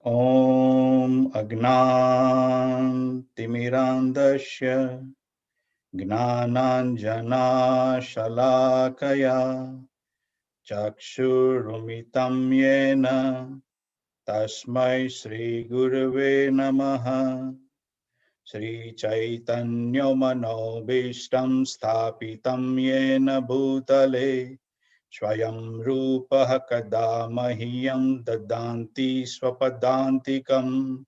Om Agnantimirandasya Gnananjana Shalakaya Chakshurumitam Yena Tasmai Shri Gurave Namaha. Shri Chaitanya Manobishtam Sthapitam Yena Bhutale Swayam Rupa Kada Mahiyam Dadanti Swapadantikam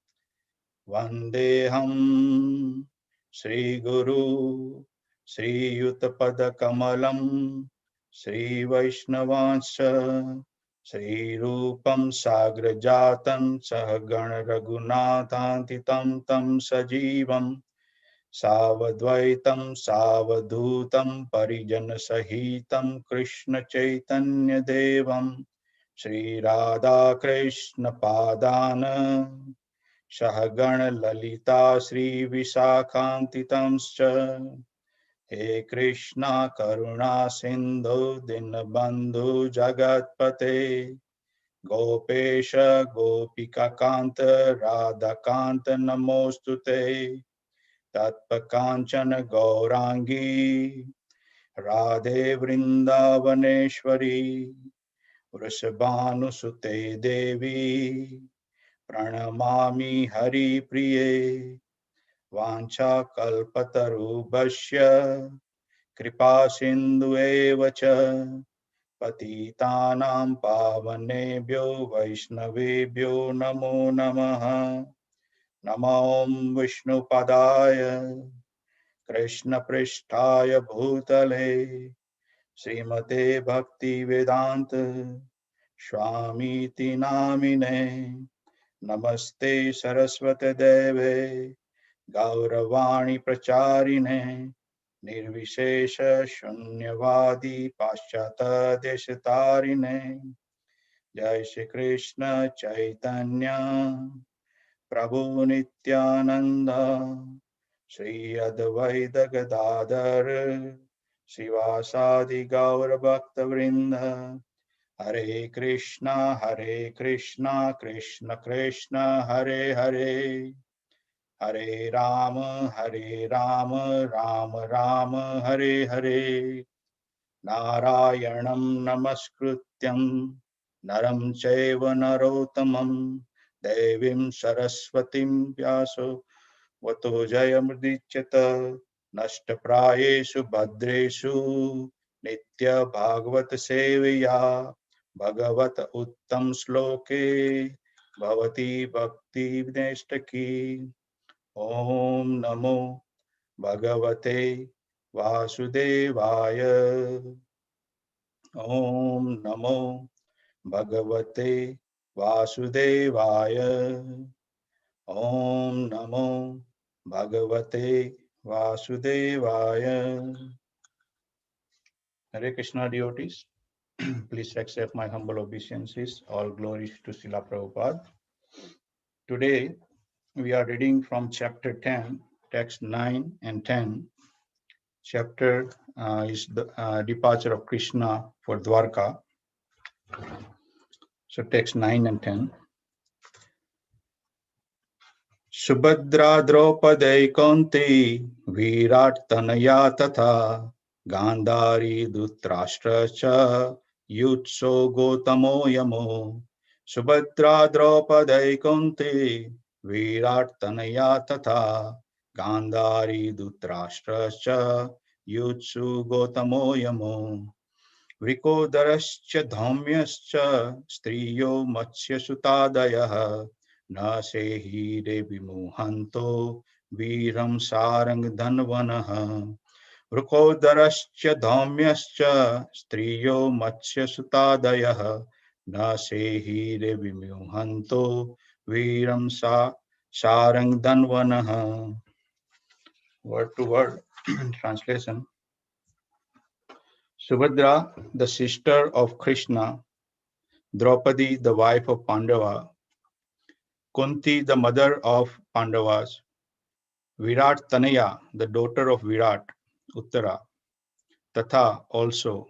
Vandeham Shri Guru Shri Yutapada Kamalam Shri Vaishnavanscha Shri Rupam Sagrajatam Sahagana Raghunathantitam Tam Sajivam Savadvaitam Savadhutam Parijana Sahitam Krishna Chaitanya Devam Shri Radha Krishna Padana Sahagana Lalita Shri Visakhantitamscha He Krishna Karuna Sindhu Dinabandhu Jagatpate Gopesha Gopika Kanta Radha Kanta Namostute Tatpakanchana Gaurangi Radhe Vrindavaneshwari Vrishabhanusute Devi Pranamami Hari Priye Vancha Kalpatarubhasya Kripa Sindhu Evacha Patitanam Pavanebhyo Vaishnavebhyo Namo Namaha Namo Vishnu Padaya Krishna Prishtaya Bhutale Srimate Bhakti Vedanta Swamiti Namine Namaste Saraswate Deve Gauravani Pracharine Nirvishesha Shunyavadi Paschata Deshatarine Jai Shri Krishna Chaitanya Prabhu Nityananda Shri Advaita Gadadhar Srivasadi Gaura Bhakta Vrinda Hare Krishna Krishna Krishna Hare Hare Hare Rama Rama Rama Hare Hare Narayanam Namaskrutyam Naram Chaiva Narottamam Devim Saraswatim Vyaso Vato Jayamridichyata Nashtaprayeshu Bhadreshu Nitya Bhagavat Seviya Bhagavat Uttam Sloke Bhavati Bhakti Vineshtaki Om Namo Bhagavate Vasudevaya Om Namo Bhagavate Vasudevaya Om Namo Bhagavate Vasudevaya. Hare Krishna devotees, please accept my humble obeisances. All glories to Srila Prabhupada. Today we are reading from chapter 10, text 9 and 10. Chapter is the departure of Krishna for Dwarka. So text 9 and 10. Subhadra Draupadi Kunti Virat Tanaya Tatha Gandhari Dhritarashtra Cha Yutso Gotamo Yamo. Subhadra Draupadi Kunti Virat Tanaya Tatha Gandhari Dhritarashtra Cha Yutso Gotamo Yamo. Vrikodarascha dhaumyascha striyo matsya sutadayah na sehi devi muhanto viram sarang dhanvanah. Vrikodarascha dhaumyascha striyo matsya sutadayah na sehi devi muhanto viram sarang dhanvanah. Word to word translation. Subhadra, the sister of Krishna, Draupadi, the wife of Pandava, Kunti, the mother of Pandavas, Virat Tanaya, the daughter of Virat, Uttara, Tatha also,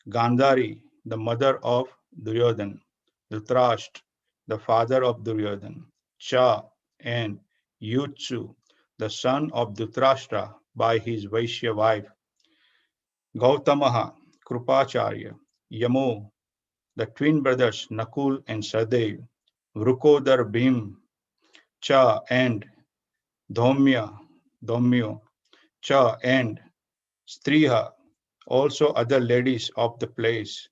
Gandhari, the mother of Duryodhan, Dhritarashtra, the father of Duryodhana, Cha and Yutsu, the son of Dhritarashtra by his Vaishya wife, Gautamaha, Krupacharya, Yamo, the twin brothers Nakul and Sadev, Vrukodar Bhim, Cha and Dhaumya, Cha and Striha, also other ladies of the place,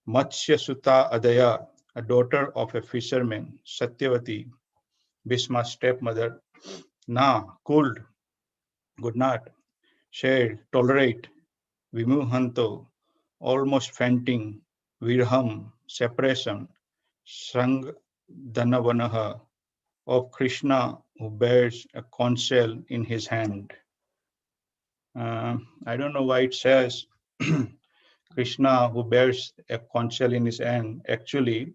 Matsya Sutta Adaya, a daughter of a fisherman, Satyavati, Bhisma's stepmother, Na, could not, share, tolerate, Vimuhanto, almost fainting, Virham, separation, Sang Dhanavanaha, of Krishna who bears a conch shell in his hand. I don't know why it says Krishna who bears a conch shell in his hand. Actually,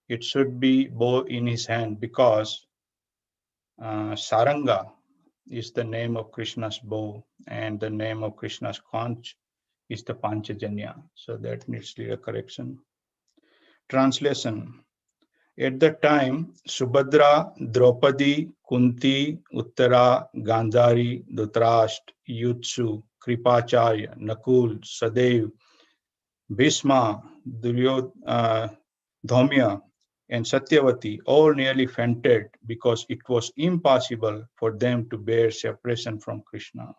it should be bow in his hand because Saranga is the name of Krishna's bow and the name of Krishna's conch is the Panchajanya. So that needs a correction. Translation. At the time, Subhadra, Draupadi, Kunti, Uttara, Gandhari, Dhritarashtra, Yutsu, Kripacharya, Nakul, Sadev, Bhisma, Dhaumya, and Satyavati all nearly fainted because it was impossible for them to bear separation from Krishna.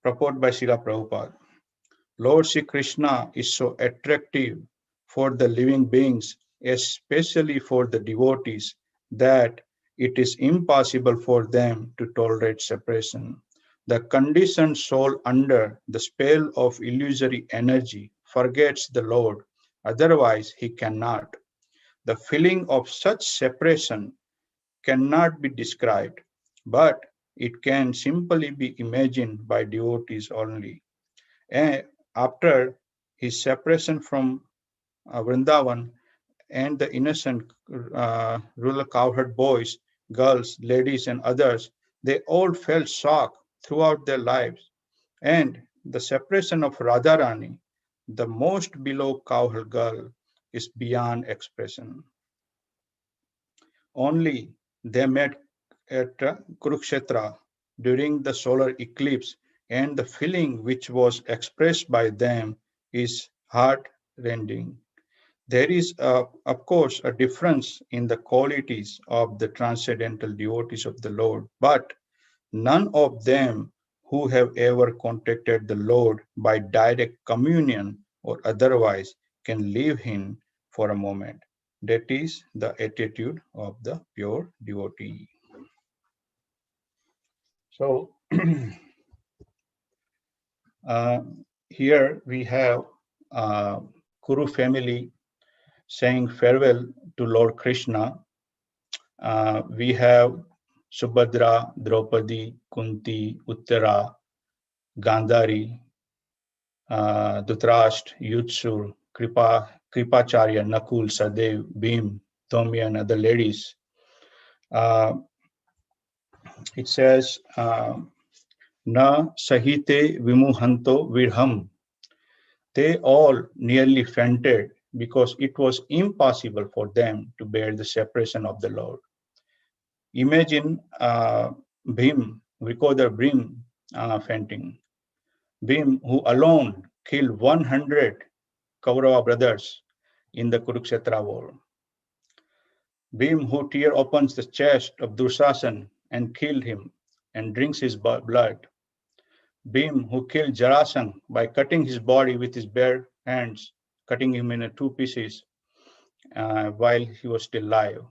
Purport by Srila Prabhupada. Lord Sri Krishna is so attractive for the living beings, especially for the devotees, that it is impossible for them to tolerate separation. The conditioned soul under the spell of illusory energy forgets the Lord, otherwise he cannot. The feeling of such separation cannot be described, but it can simply be imagined by devotees only. And after his separation from Vrindavan and the innocent rural cowherd boys, girls, ladies, and others, they all felt shock throughout their lives. And the separation of Radharani, the most beloved cowherd girl, is beyond expression. Only they met at Kurukshetra during the solar eclipse, and the feeling which was expressed by them is heart-rending. There is, of course, a difference in the qualities of the transcendental devotees of the Lord, but none of them who have ever contacted the Lord by direct communion or otherwise can leave him for a moment. That is the attitude of the pure devotee. So here we have Kuru family saying farewell to Lord Krishna. We have Subhadra, Draupadi, Kunti, Uttara, Gandhari, Dhritarashtra, Yutsur, Kripacharya, Nakul, Sadev, Bhim, Dhaumya, and other ladies. It says, Na sahite vimuhanto virham. They all nearly fainted because it was impossible for them to bear the separation of the Lord. Imagine Bhim, Vrukodar Bhim fainting. Bhim, who alone killed 100 Kaurava brothers in the Kurukshetra war. Bhim, who tear opens the chest of Durshasan and killed him and drinks his blood. Bhim, who killed Jarasandha by cutting his body with his bare hands, cutting him in two pieces while he was still alive.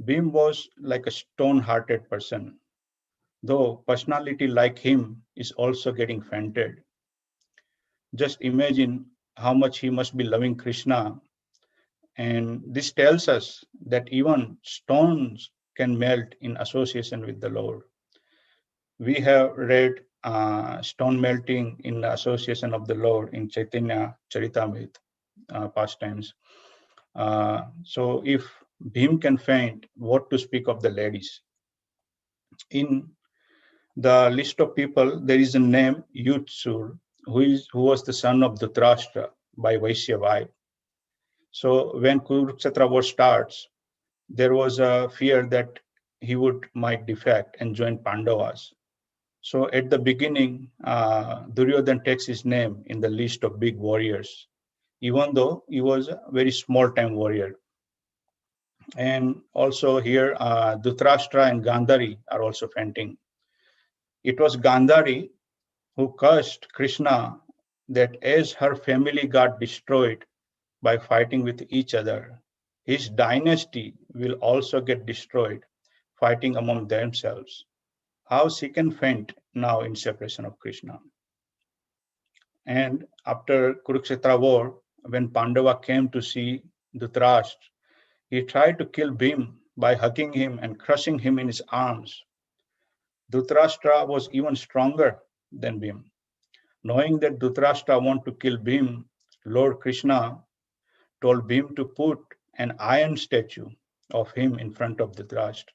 Bhim was like a stone-hearted person, though personality like him is also getting fainted. Just imagine how much he must be loving Krishna. And this tells us that even stones can melt in association with the Lord. We have read stone melting in the association of the Lord in Chaitanya Charitamrita pastimes. So if Bhim can faint, what to speak of the ladies? In the list of people, there is a name Yutsur, who was the son of Dhritarashtra by Vaishya wife. So when Kurukshetra war starts, there was a fear that he might defect and join Pandavas. So at the beginning, Duryodhan takes his name in the list of big warriors, even though he was a very small-time warrior. And also here, Dhritarashtra and Gandhari are also fainting. It was Gandhari who cursed Krishna that as her family got destroyed by fighting with each other, his dynasty will also get destroyed, fighting among themselves. How she can faint now in separation of Krishna? And after Kurukshetra war, when Pandava came to see Dhritarashtra, he tried to kill Bhim by hugging him and crushing him in his arms. Dhritarashtra was even stronger than Bhim. Knowing that Dhritarashtra wanted to kill Bhim, Lord Krishna told Bhim to put an iron statue of him in front of Dhritarashtra.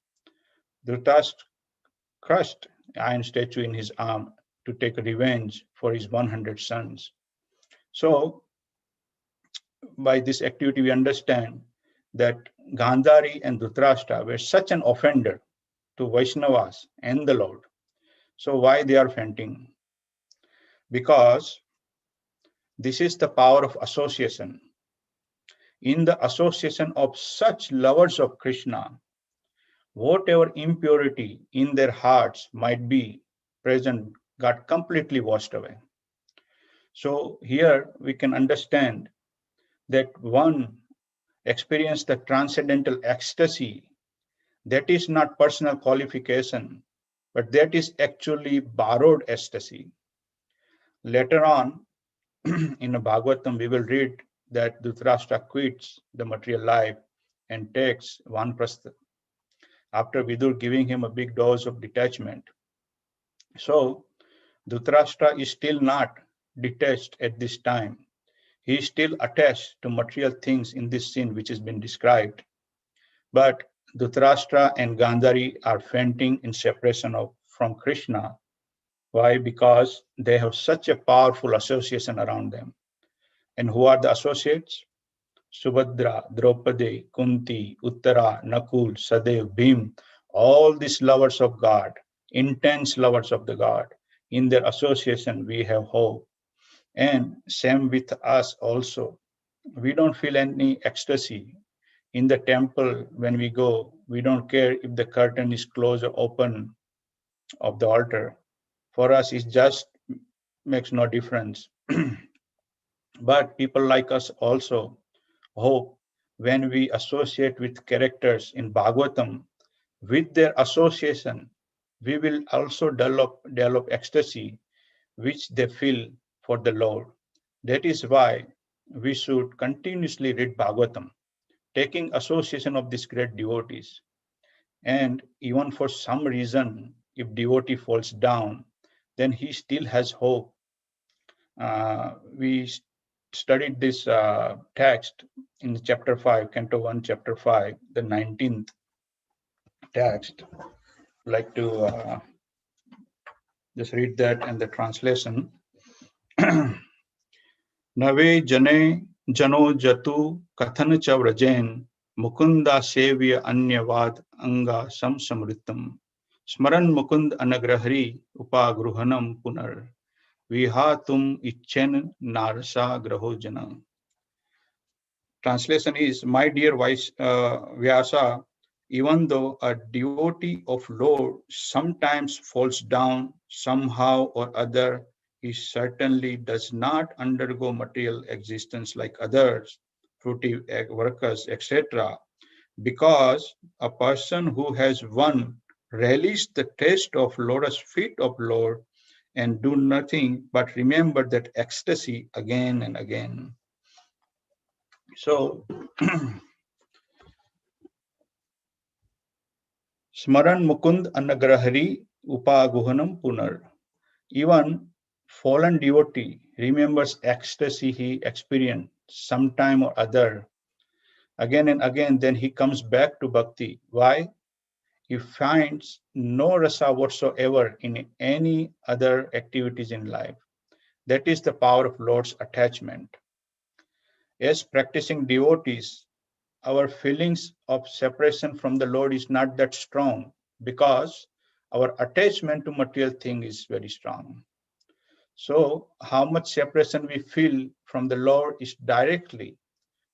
Dhritarashtra crushed the iron statue in his arm to take revenge for his 100 sons. So, by this activity, we understand that Gandhari and Dhritarashtra were such an offender to Vaishnavas and the Lord. So, why they are fainting? Because this is the power of association. In the association of such lovers of Krishna, whatever impurity in their hearts might be present got completely washed away. So here we can understand that one experienced the transcendental ecstasy. That is not personal qualification, but that is actually borrowed ecstasy. Later on, in the Bhagavatam, we will read that Dhritarashtra quits the material life and takes Vanprastha after Vidur giving him a big dose of detachment. So Dhritarashtra is still not detached at this time. He is still attached to material things in this scene which has been described. But Dhritarashtra and Gandhari are fainting in separation from Krishna. Why? Because they have such a powerful association around them. And who are the associates? Subhadra, Draupadi, Kunti, Uttara, Nakul, Sadev, Bhim, all these lovers of God, intense lovers of the God. In their association, we have hope. And same with us also. We don't feel any ecstasy. In the temple, when we go, we don't care if the curtain is closed or open of the altar. For us, it just makes no difference. But people like us also hope when we associate with characters in Bhagavatam, with their association, we will also develop ecstasy which they feel for the Lord. That is why we should continuously read Bhagavatam, taking association of these great devotees. And even for some reason, if devotee falls down, then he still has hope. We studied this text in chapter 5, Canto 1, chapter 5, the 19th text. I'd like to just read that and the translation. Nave jane jano jatu kathan cha vrajen mukunda sevya anyavad anga samritam smaran mukund anagrahari upagruhanam punar vihatum ichen narsa grahojana. Translation is, my dear Vyasa, even though a devotee of Lord sometimes falls down somehow or other, he certainly does not undergo material existence like others, fruity workers, etc. Because a person who has won, relished the taste of lotus feet of Lord and do nothing but remember that ecstasy again and again. So, Smaran Mukund Anagrahari Upaguhanam Punar. Even fallen devotee remembers ecstasy he experienced sometime or other. Again and again, then he comes back to bhakti. Why? He finds no rasa whatsoever in any other activities in life. That is the power of Lord's attachment. As practicing devotees, our feelings of separation from the Lord is not that strong because our attachment to material thing is very strong. So how much separation we feel from the Lord is directly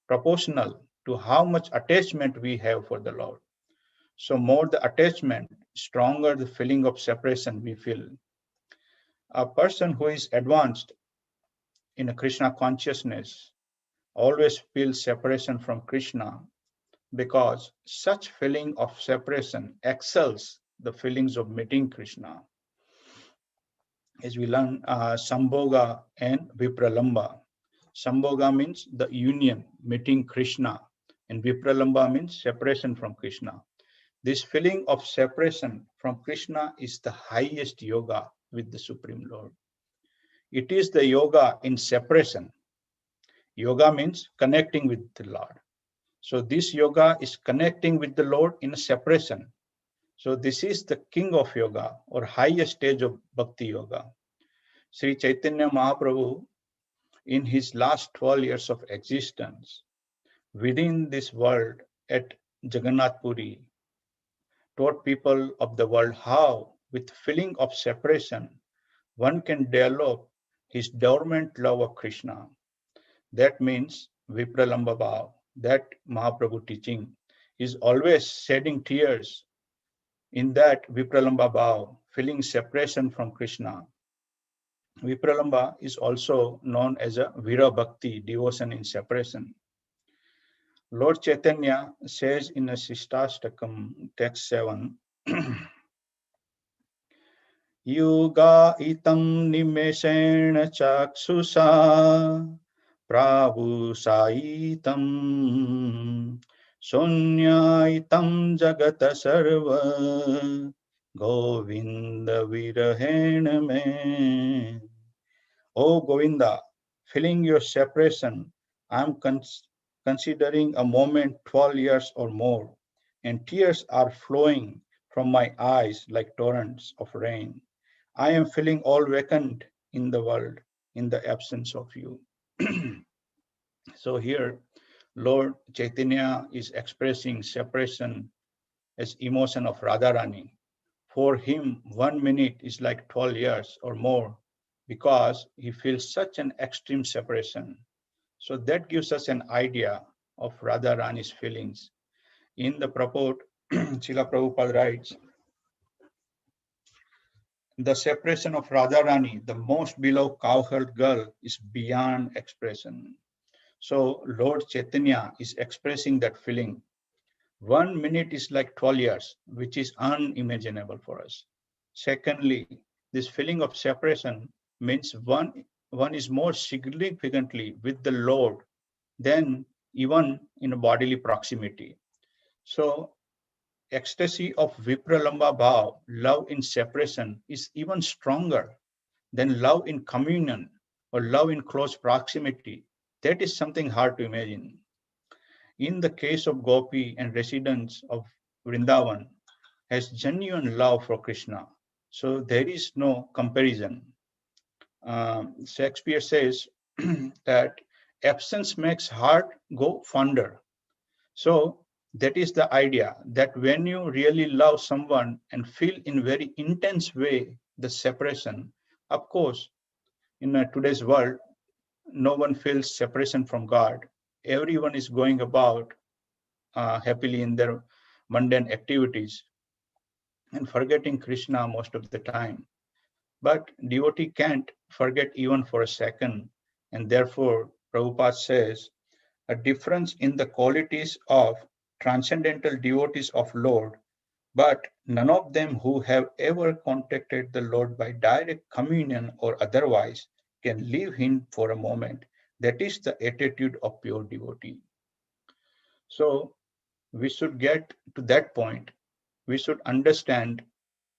proportional to how much attachment we have for the Lord. So more the attachment, stronger the feeling of separation we feel. A person who is advanced in a Krishna consciousness always feels separation from Krishna because such feeling of separation excels the feelings of meeting Krishna. As we learn Sambhoga and Vipralambha. Sambhoga means the union, meeting Krishna, and Vipralambha means separation from Krishna. This feeling of separation from Krishna is the highest yoga with the Supreme Lord. It is the yoga in separation. Yoga means connecting with the Lord. So this yoga is connecting with the Lord in a separation. So this is the king of yoga or highest stage of bhakti yoga. Sri Chaitanya Mahaprabhu, in his last 12 years of existence, within this world at Jagannath Puri, taught people of the world how, with feeling of separation, one can develop his dormant love of Krishna. That means Vipralambha Bhav, that Mahaprabhu teaching is always shedding tears in that Vipralambha Bhav, feeling separation from Krishna. Vipralambha is also known as a Vira Bhakti, devotion in separation. Lord Chaitanya says in a Shishtastakam, text 7, Yuga itam nimeshena chaksusa prabhu saitam Sonyaitam jagata sarva Govinda virahena me. O Govinda, feeling your separation, I am considering a moment 12 years or more, and tears are flowing from my eyes like torrents of rain. I am feeling all vacant in the world in the absence of you. So here, Lord Chaitanya is expressing separation as emotion of Radharani. For him, 1 minute is like 12 years or more because he feels such an extreme separation. So that gives us an idea of Radharani's feelings. In the purport, Srila Prabhupada writes, the separation of Radharani, the most beloved cowherd girl, is beyond expression. So Lord Chaitanya is expressing that feeling. 1 minute is like 12 years, which is unimaginable for us. Secondly, this feeling of separation means one is more significantly with the Lord than even in a bodily proximity. So ecstasy of Vipralambha Bhav, love in separation, is even stronger than love in communion or love in close proximity. That is something hard to imagine. In the case of Gopi and residents of Vrindavan, has genuine love for Krishna. So there is no comparison. Shakespeare says that absence makes heart go fonder. So that is the idea that when you really love someone and feel in very intense way the separation, of course, in today's world, no one feels separation from God. Everyone is going about happily in their mundane activities and forgetting Krishna most of the time. But devotee can't forget even for a second. And therefore, Prabhupada says, a difference in the qualities of transcendental devotees of Lord, but none of them who have ever contacted the Lord by direct communion or otherwise can leave him for a moment. That is the attitude of pure devotee. So we should get to that point. We should understand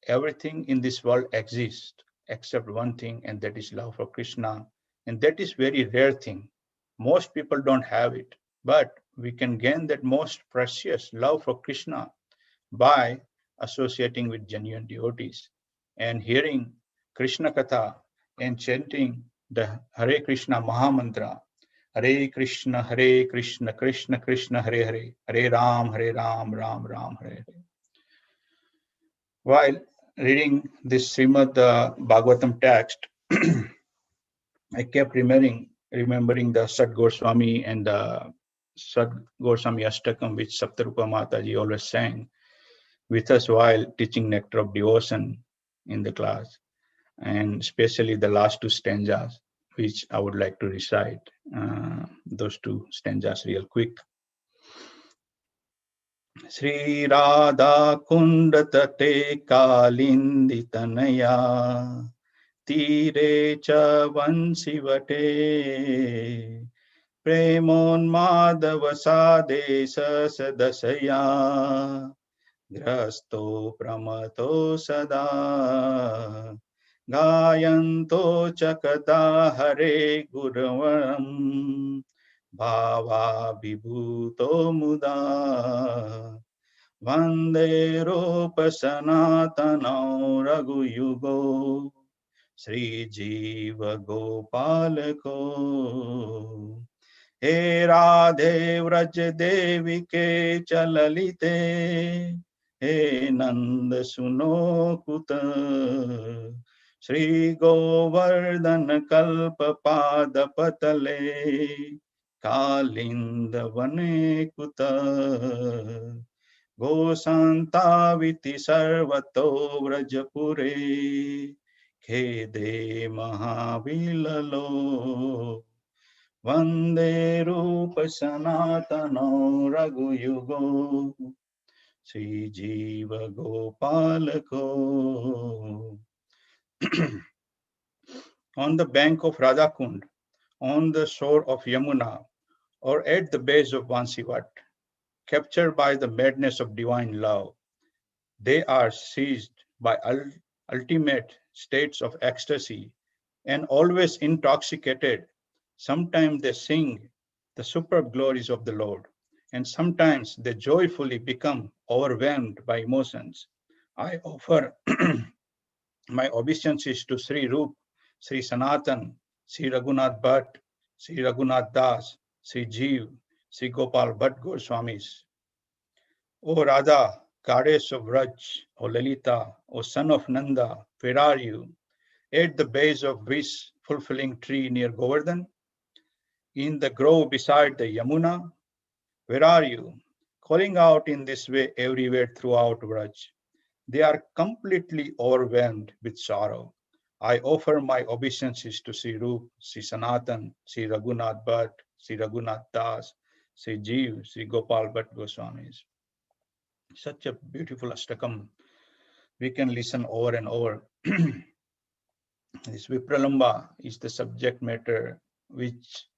everything in this world exists except one thing, and that is love for Krishna. And that is very rare thing. Most people don't have it, but we can gain that most precious love for Krishna by associating with genuine devotees and hearing Krishna Katha and chanting the Hare Krishna Mahamantra. Hare Krishna, Krishna Krishna, Hare Hare, Hare Ram, Ram Ram, Hare Hare. While reading this Srimad Bhagavatam text, I kept remembering the Sat Goswami and the Sat Goswami Ashtakam, which Saptarupa Mataji always sang with us while teaching Nectar of Devotion in the class, and especially the last two stanzas, which I would like to recite. Those two stanzas real quick. Sri Radha Kunda Tate Kalindi Tanaya Tire Cha Vansivate Premon Madhava Sadesa Sadasaya Grasto Pramato Sada Gayanto Chakada Hare Gurvam Bhava Vibhuto Muda Vande Rupa Sanatana Raghuyugo Sri Jiva Gopalako He Radhe Vraj Devi Ke Chalalite He Nanda Suno Kuta Shri Govardhan Kalpa Pada Patale Kalinda Vane Kuta Gosantaviti Sarvato Vrajapure Khede Mahavilalo Vande Rupa Sanatano Raghuyugo Sri Jiva Gopalako. On the bank of Radhakund, on the shore of Yamuna, or at the base of Vansivat, captured by the madness of divine love, they are seized by ultimate states of ecstasy and always intoxicated. Sometimes they sing the superb glories of the Lord, and sometimes they joyfully become overwhelmed by emotions. I offer my obeisances to Sri Rup, Sri Sanatan, Sri Raghunath Bhatt, Sri Raghunath Das, Sri Jeev, Sri Gopal Bhatt Goswamis. O Radha, goddess of Raj, O Lalita, O son of Nanda, where are you? At the base of this fulfilling tree near Govardhan? In the grove beside the Yamuna? Where are you? Calling out in this way everywhere throughout Vraj. They are completely overwhelmed with sorrow. I offer my obeisances to Sri Rup, Sri Sanatan, Sri Raghunath Bhatt, Sri Raghunath Das, Sri Jeev, Sri Gopal Bhatt Goswamis. Such a beautiful Ashtakam. We can listen over and over. This Vipralambha is the subject matter which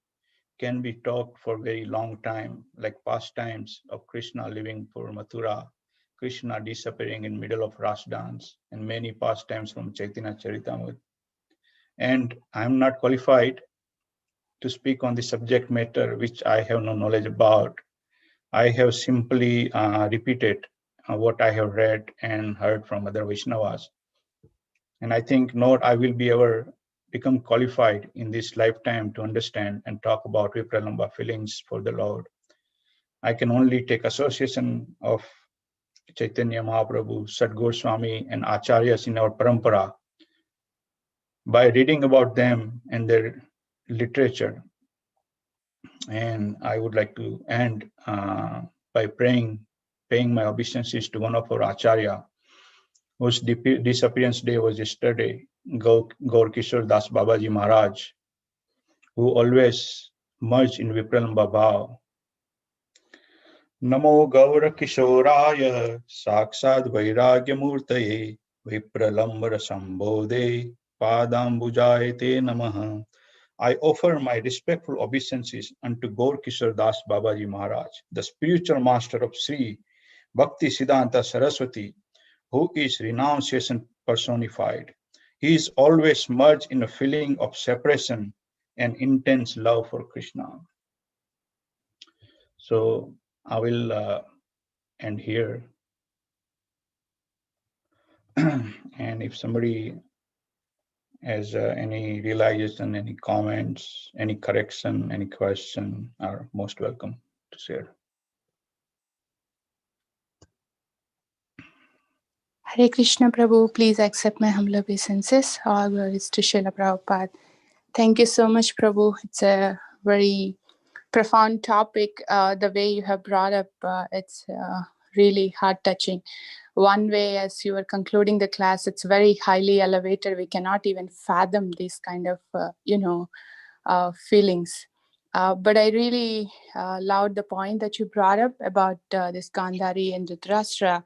can be talked for a very long time, like pastimes of Krishna living for Mathura, Krishna disappearing in middle of Ras dance, and many pastimes from Chaitanya Charitamrita. And I'm not qualified to speak on the subject matter which I have no knowledge about. I have simply repeated what I have read and heard from other Vaishnavas. And I think not I will be ever become qualified in this lifetime to understand and talk about Vipralambha feelings for the Lord. I can only take association of Chaitanya Mahaprabhu, Sat Goswami, and Acharyas in our parampara by reading about them and their literature. And I would like to end by paying my obeisances to one of our Acharya, whose disappearance day was yesterday, Gaur Kishore Das Babaji Maharaj, who always merged in Vipralambha Bhav. Namo Gaura Kishoraya Saksad Vairagya Murtaye Vipralambara Sambodhe Padambujayate Namaha. I offer my respectful obeisances unto Gaur Kishore Das Babaji Maharaj, the spiritual master of Sri Bhakti Siddhanta Saraswati, who is renunciation personified. He is always merged in a feeling of separation and intense love for Krishna. So I will end here. And if somebody has any realization, any comments, any correction, any question, are most welcome to share. Hare Krishna Prabhu, please accept my humble obeisances. All glories to Srila Prabhupada. Thank you so much, Prabhu. It's a very profound topic. The way you have brought up, it's really heart-touching. One way, as you were concluding the class, it's very highly elevated. We cannot even fathom these kind of, feelings. But I really loved the point that you brought up about this Gandhari and Dhritarashtra.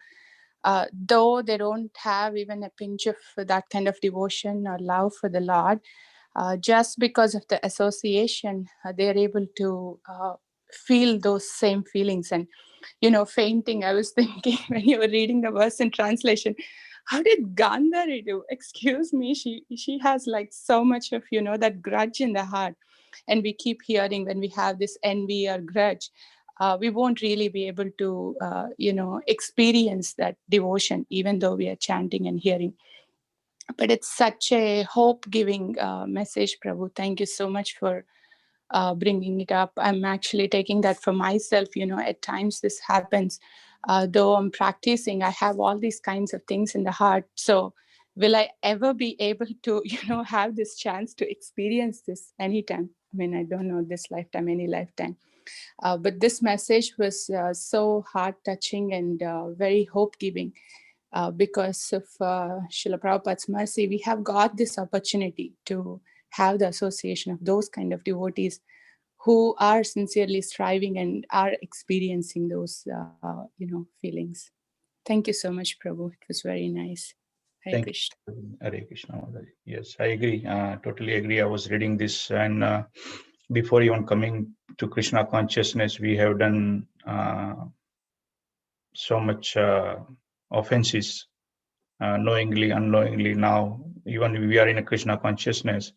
Though they don't have even a pinch of that kind of devotion or love for the Lord, just because of the association, they're able to feel those same feelings. And, fainting, I was thinking when you were reading the verse in translation, how did Gandhari do? Excuse me, she has like so much of, that grudge in the heart. And we keep hearing when we have this envy or grudge, we won't really be able to, experience that devotion, even though we are chanting and hearing. But it's such a hope-giving message, Prabhu. Thank you so much for bringing it up. I'm actually taking that for myself. At times this happens. Though I'm practicing, I have all these kinds of things in the heart. So will I ever be able to, have this chance to experience this anytime? I mean, I don't know, this lifetime, any lifetime. But this message was so heart-touching and very hope-giving. Because of Srila Prabhupada's mercy, we have got this opportunity to have the association of those kind of devotees who are sincerely striving and are experiencing those, feelings. Thank you so much, Prabhu. It was very nice. Hare Thank Krishna. you, Hare Krishna. Yes, I agree. Totally agree. I was reading this, and before even coming to Krishna consciousness, we have done so much offenses, knowingly, unknowingly. Now, even we are in a Krishna consciousness,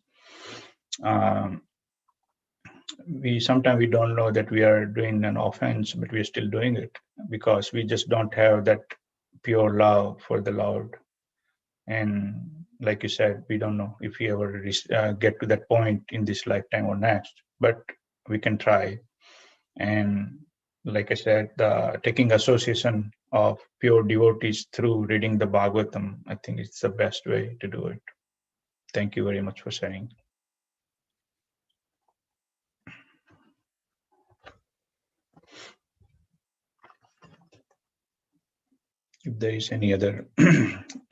we sometimes we don't know that we are doing an offense, but we are still doing it because we just don't have that pure love for the Lord. And like you said, we don't know if we ever get to that point in this lifetime or next, but we can try. And like I said, taking association of pure devotees through reading the Bhagavatam, I think it's the best way to do it. Thank you very much for sharing. If there is any other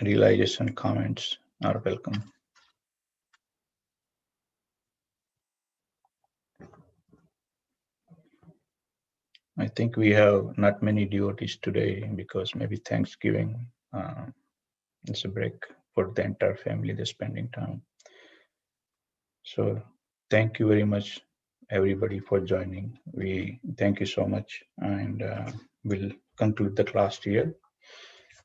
realization, comments are welcome. I think we have not many devotees today because maybe Thanksgiving, it's a break for the entire family, they're spending time. So thank you very much, everybody, for joining. We thank you so much, and we'll conclude the class here.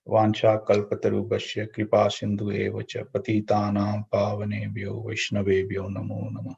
Vancha kalpatarubhasya kripa sindhu eva cha patitanam pavanebhyo vaishnavebhyo namo namah.